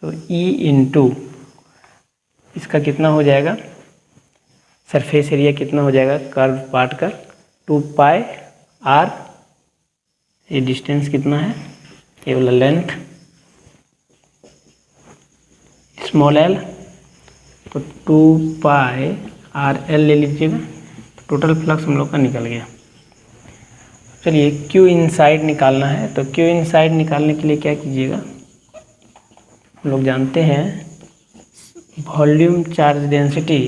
तो E इंटू इसका कितना हो जाएगा? सरफेस एरिया कितना हो जाएगा कर्व पार्ट का? 2 पाई R। ये डिस्टेंस कितना है? ये वाला लेंथ स्मॉल l, तो 2 पाई RL ले लीजिएगा। तो टोटल फ्लक्स हम लोग का निकल गया। चलिए Q इनसाइड निकालना है। तो Q इनसाइड निकालने के लिए क्या कीजिएगा? हम लोग जानते हैं volume charge density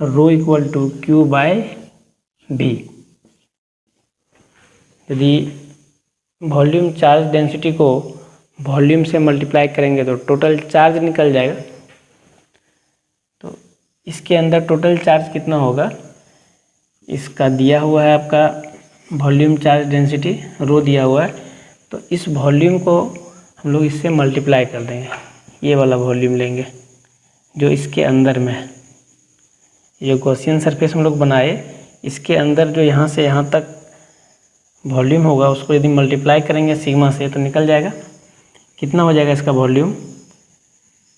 rho equal to Q by V। यदि वॉल्यूम चार्ज डेंसिटी को वॉल्यूम से मल्टीप्लाई करेंगे तो टोटल चार्ज निकल जाएगा। तो इसके अंदर टोटल चार्ज कितना होगा? इसका दिया हुआ है आपका वॉल्यूम चार्ज डेंसिटी, रो दिया हुआ है। तो इस वॉल्यूम को हम लोग इससे मल्टीप्लाई कर देंगे। ये वाला वॉल्यूम लेंगे जो इसके अंदर में है। ये गॉसियन सरफेस हम लोग बनाए, इसके अंदर जो यहाँ से यहाँ तक वॉल्यूम होगा उसको यदि मल्टीप्लाई करेंगे सिग्मा से तो निकल जाएगा। कितना हो जाएगा इसका वॉल्यूम?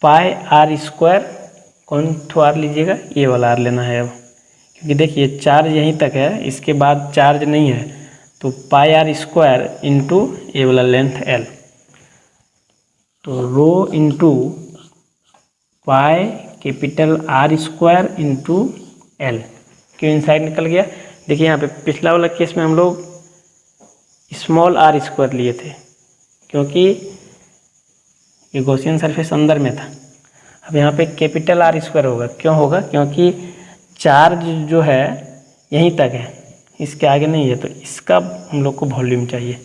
पाई R स्क्वायर। कौन तो R लीजिएगा? ये वाला R लेना है अब, क्योंकि देखिए चार्ज यहीं तक है, इसके बाद चार्ज नहीं है। तो पाई R स्क्वायर इंटू ये वाला लेंथ L, तो rho into pi capital R square into L। क्यों इनसाइड निकल गया? देखिए यहाँ पे पिछला वाला केस में हम लोग स्मॉल r स्क्वायर लिए थे, क्योंकि ये गॉसियन सरफेस अंदर में था। अब यहाँ पे कैपिटल R स्क्वायर होगा। क्यों होगा? क्योंकि चार्ज जो है यहीं तक है, इसके आगे नहीं है। तो इसका हम लोग को वॉल्यूम चाहिए।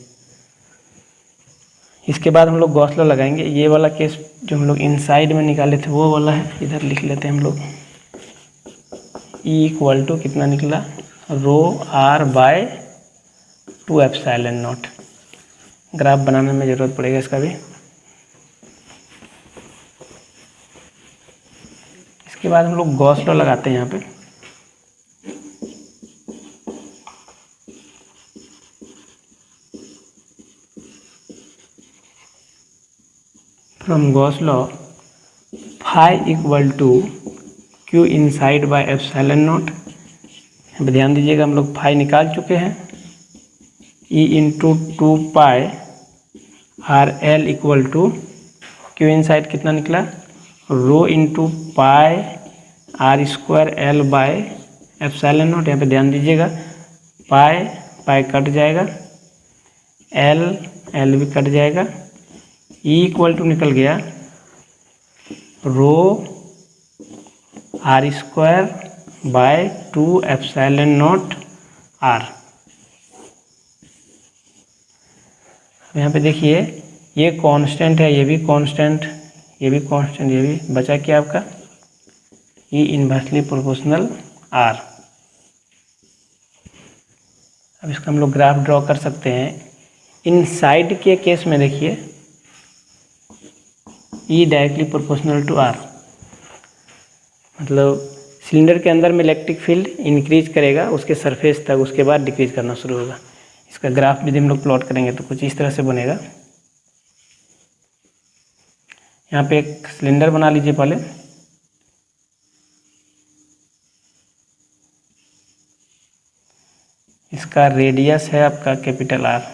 इसके बाद हम लोग गॉस लॉ लगाएंगे। ये वाला केस जो हम लोग इनसाइड में निकाले थे वो वाला है, इधर लिख लेते हैं हम लोग। E इक्वल टू कितना निकला? Rho R by 2 epsilon naught. Graph बनाने में ज़रूरत पड़ेगा इसका भी। इसके बाद हम लोग गॉस लॉ लगाते हैं यहाँ पे। From Gauss law phi equal to Q inside by epsilon naught. यहाँ पे ध्यान दीजिएगा, हम लोग फाई निकाल चुके हैं। E into 2 pi R L equal to Q inside कितना निकला, rho into pi R square L by epsilon naught. यहाँ पे ध्यान दीजिएगा, पाई पाई कट जाएगा, एल एल भी कट जाएगा, ई इक्वल टू निकल गया rho R square by 2 epsilon naught R. यहाँ पे देखिए, ये कांस्टेंट है, ये भी कांस्टेंट, ये भी कांस्टेंट, ये भी बचा क्या आपका ई इन्वर्सली प्रोपोर्शनल आर। अब इसका हम लोग ग्राफ ड्रॉ कर सकते हैं। इनसाइड के केस में देखिए, E directly proportional to r, मतलब सिलेंडर के अंदर में इलेक्ट्रिक फील्ड इंक्रीज करेगा उसके सरफेस तक, उसके बाद डिक्रीज करना शुरू होगा। इसका ग्राफ भी हम लोग प्लॉट करेंगे तो कुछ इस तरह से बनेगा। यहाँ पे एक सिलेंडर बना लीजिए पहले। इसका रेडियस है आपका कैपिटल आर।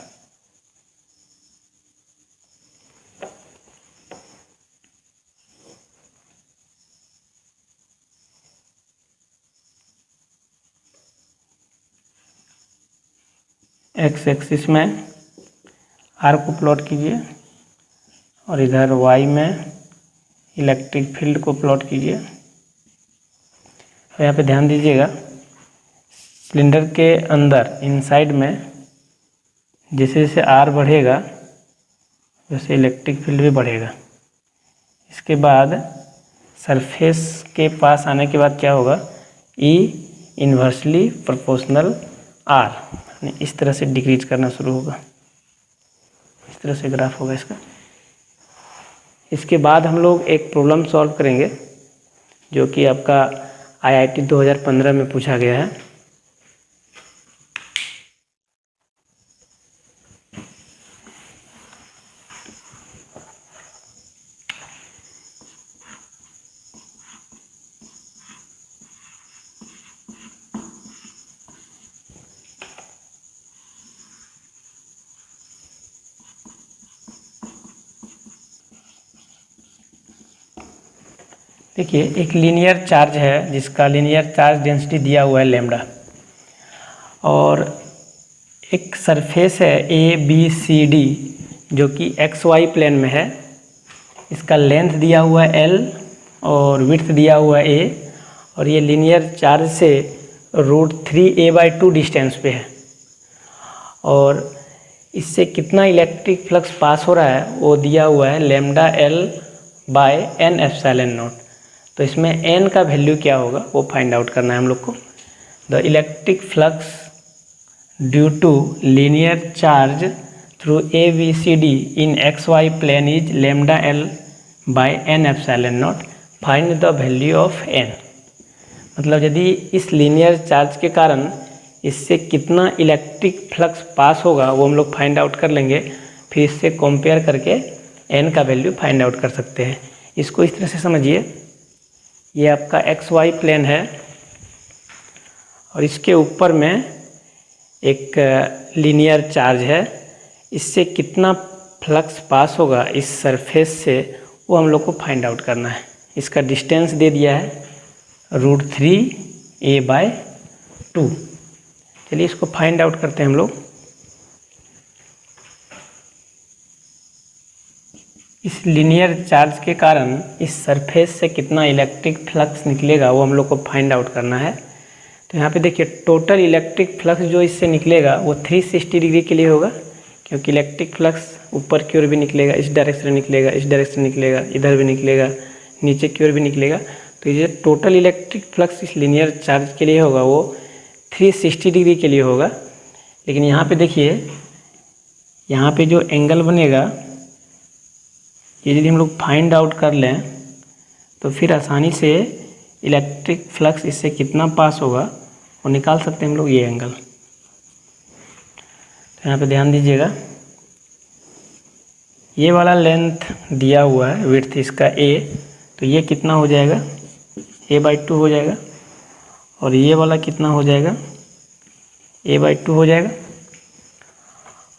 एक्स एक्सिस में आर को प्लॉट कीजिए और इधर वाई में इलेक्ट्रिक फील्ड को प्लॉट कीजिए। यहाँ पे ध्यान दीजिएगा, सिलेंडर के अंदर इनसाइड में जैसे जैसे आर बढ़ेगा वैसे इलेक्ट्रिक फील्ड भी बढ़ेगा। इसके बाद सरफेस के पास आने के बाद क्या होगा, ई इन्वर्सली प्रोपोर्शनल आर, इस तरह से डिक्रीज करना शुरू होगा। इस तरह से ग्राफ होगा इसका। इसके बाद हम लोग एक प्रॉब्लम सॉल्व करेंगे जो कि आपका IIT 2015 में पूछा गया है। देखिए, एक लीनियर चार्ज है जिसका लीनियर चार्ज डेंसिटी दिया हुआ है लैम्डा, और एक सरफेस है ABCD जो कि XY प्लेन में है। इसका लेंथ दिया हुआ है L और विड्थ दिया हुआ है A, और ये लीनियर चार्ज से √3a/2 डिस्टेंस पे है। और इससे कितना इलेक्ट्रिक फ्लक्स पास हो रहा है वो दिया हुआ है λL/n एप्सिलॉन नॉट। तो इसमें n का वैल्यू क्या होगा वो फाइंड आउट करना है हम लोग को। The electric flux due to linear charge through ABCD in XY plane is λL/n epsilon naught. Find the value of n। मतलब यदि इस लीनियर चार्ज के कारण इससे कितना इलेक्ट्रिक फ्लक्स पास होगा वो हम लोग फाइंड आउट कर लेंगे, फिर इससे कंपेयर करके n का वैल्यू फाइंड आउट कर सकते हैं। इसको इस तरह से समझिए, ये आपका XY प्लेन है और इसके ऊपर में एक लीनियर चार्ज है। इससे कितना फ्लक्स पास होगा इस सरफेस से वो हम लोग को फाइंड आउट करना है। इसका डिस्टेंस दे दिया है √3a/2। चलिए इसको फाइंड आउट करते हैं हम लोग। इस लीनियर चार्ज के कारण इस सरफेस से कितना इलेक्ट्रिक फ्लक्स निकलेगा वो हम लोग को फाइंड आउट करना है। तो यहाँ पे देखिए, टोटल इलेक्ट्रिक फ्लक्स जो इससे निकलेगा वो 360 डिग्री के लिए होगा, क्योंकि इलेक्ट्रिक फ्लक्स ऊपर की ओर भी निकलेगा, इस डायरेक्शन निकलेगा, इस डायरेक्शन निकलेगा, इधर भी निकलेगा, नीचे की ओर भी निकलेगा। तो ये टोटल इलेक्ट्रिक फ्लक्स इस लीनियर चार्ज के लिए होगा वो 360 डिग्री के लिए होगा। लेकिन यहाँ पे देखिए, यहाँ पे जो एंगल बनेगा ये यदि हम लोग फाइंड आउट कर लें तो फिर आसानी से इलेक्ट्रिक फ्लक्स इससे कितना पास होगा वो निकाल सकते हैं हम लोग, ये एंगल। तो यहाँ पे ध्यान दीजिएगा, ये वाला लेंथ दिया हुआ है, विड्थ इसका a, तो ये कितना हो जाएगा, a/2 हो जाएगा। और ये वाला कितना हो जाएगा, a/2 हो जाएगा।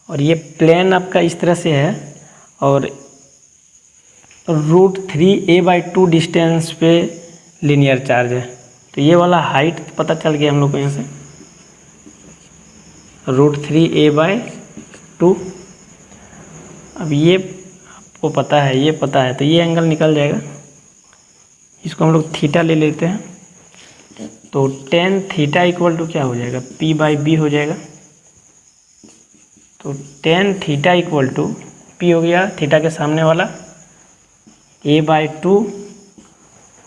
और ये प्लेन आपका इस तरह से है और √3a/2 डिस्टेंस पे लीनियर चार्ज है। तो ये वाला हाइट पता चल गया हम लोग को यहाँ से, √3a/2। अब ये आपको पता है, ये पता है, तो ये एंगल निकल जाएगा। इसको हम लोग थीटा ले लेते हैं, तो tan थीटा इक्वल टू क्या हो जाएगा, p/b हो जाएगा। तो tan theta equal to p हो गया थीटा के सामने वाला, a/2,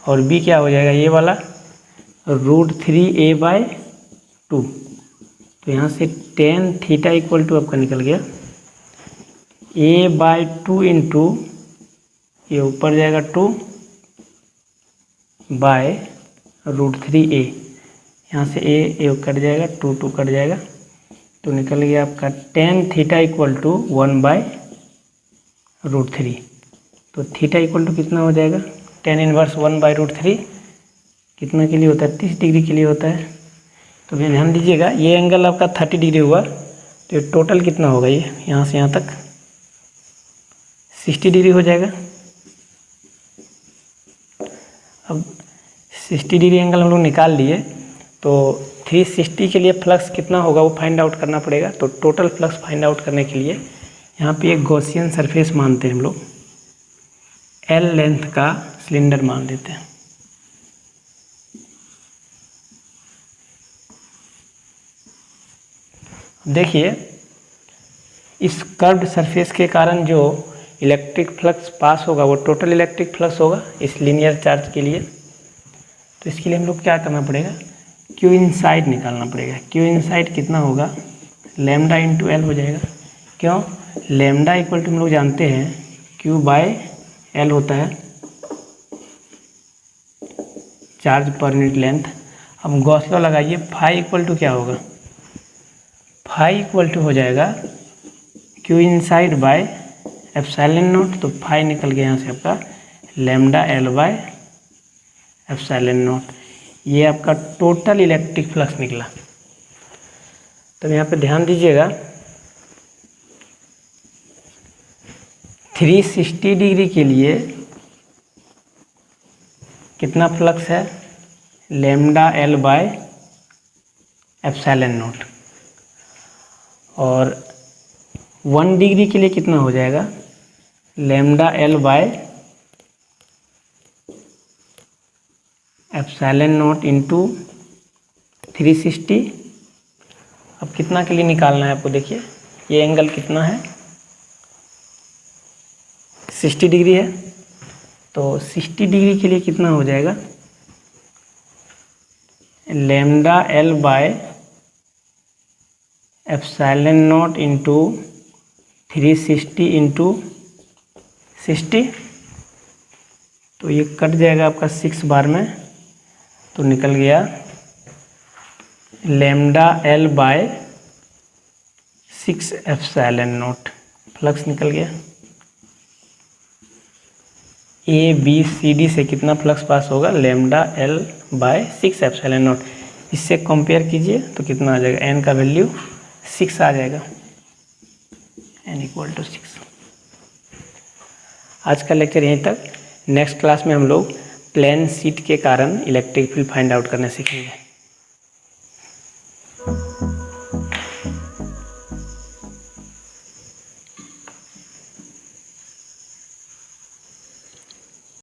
और b क्या हो जाएगा, ये वाला √3a/2। तो यहाँ से tan थीटा इक्वल टू आपका निकल गया a/2 इंटू ये ऊपर जाएगा 2/√3a। यहाँ से a कट जाएगा, 2 कट जाएगा, तो निकल गया आपका tan थीटा इक्वल टू 1/√3। तो थीटा इक्वल टू कितना हो जाएगा, tan इनवर्स 1/√3 कितना के लिए होता है, 30 डिग्री के लिए होता है। तो फिर ध्यान दीजिएगा, ये एंगल आपका 30 डिग्री हुआ, तो ये टोटल कितना होगा, ये यहाँ से यहाँ तक 60 डिग्री हो जाएगा। अब 60 डिग्री एंगल हम लोग निकाल लिए, तो 360 के लिए फ्लक्स कितना होगा वो फाइंड आउट करना पड़ेगा। तो टोटल फ्लक्स फाइंड आउट करने के लिए यहाँ पे एक गॉसियन सरफेस मानते हैं हम लोग, L लेंथ का सिलेंडर मान लेते हैं। देखिए, इस कर्व्ड सरफेस के कारण जो इलेक्ट्रिक फ्लक्स पास होगा वो टोटल इलेक्ट्रिक फ्लक्स होगा इस लीनियर चार्ज के लिए। तो इसके लिए हम लोग क्या करना पड़ेगा, Q इनसाइड निकालना पड़ेगा। Q इनसाइड कितना होगा, लैम्डा इंटू L हो जाएगा। क्यों, लैम्डा इक्वल टू हम लोग जानते हैं Q/L होता है, चार्ज पर यूनिट लेंथ। अब गॉस लॉ लगाइए, फाई इक्वल टू क्या होगा, फाई इक्वल टू हो जाएगा Q inside by epsilon naught. तो फाई निकल गया यहाँ से आपका लैम्डा L/एप्सिलॉन नॉट। ये आपका टोटल इलेक्ट्रिक फ्लक्स निकला। तो यहाँ पे ध्यान दीजिएगा, 360 डिग्री के लिए कितना फ्लक्स है, लैम्डा L/एप्सिलॉन नॉट। और 1 डिग्री के लिए कितना हो जाएगा, लैम्डा L/एप्सिलॉन नॉट इंटू 360। अब कितना के लिए निकालना है आपको, देखिए ये एंगल कितना है, 60 डिग्री है। तो 60 डिग्री के लिए कितना हो जाएगा, लैम्डा L/एप्सिलॉन नॉट इंटू 360 इंटू 60। तो ये कट जाएगा आपका 6 बार में, तो निकल गया lambda L/6 epsilon not. Flux निकल गया। ABCD से कितना फ्लक्स पास होगा, लैम्डा L/6 एप्सिलॉन नॉट। इससे कंपेयर कीजिए तो कितना आ जाएगा, n का वैल्यू 6 आ जाएगा, n इक्वल टू 6। आज का लेक्चर यहीं तक। नेक्स्ट क्लास में हम लोग प्लेन शीट के कारण इलेक्ट्रिक फील्ड फाइंड आउट करना सीखेंगे।